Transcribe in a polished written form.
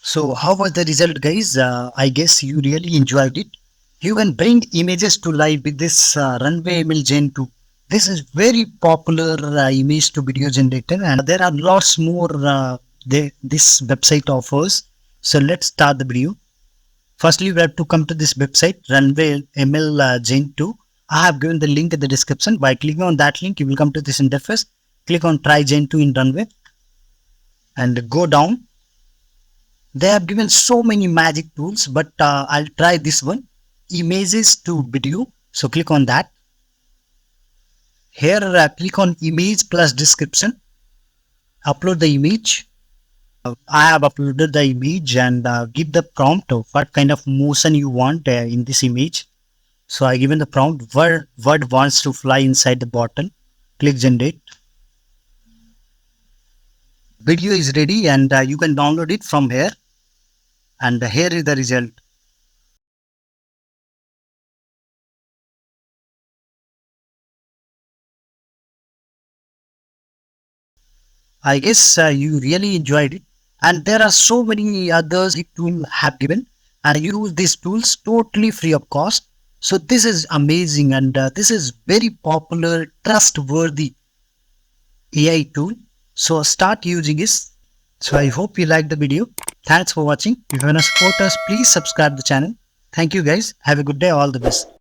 So how was the result, guys? I guess you really enjoyed it. You can bring images to life with this Runway ML Gen 2. This is very popular image to video generator, and there are lots more this website offers. So let's start the video. Firstly, we have to come to this website, Runway ML Gen 2. I have given the link in the description. By clicking on that link, you will come to this interface. Click on Try Gen 2 in Runway and go down. They have given so many magic tools, but I'll try this one, images to video. So click on that. Here, click on image plus description. Upload the image. I have uploaded the image and give the prompt of what kind of motion you want in this image. So I given the prompt, bird wants to fly inside the bottle. Click generate. Video is ready and you can download it from here. And here is the result. I guess you really enjoyed it. And there are so many others it will have given. And you use these tools totally free of cost. So this is amazing and this is very popular, trustworthy AI tool. So start using this. So I hope you liked the video. Thanks for watching. If you want to support us, please subscribe the channel. Thank you guys. Have a good day. All the best.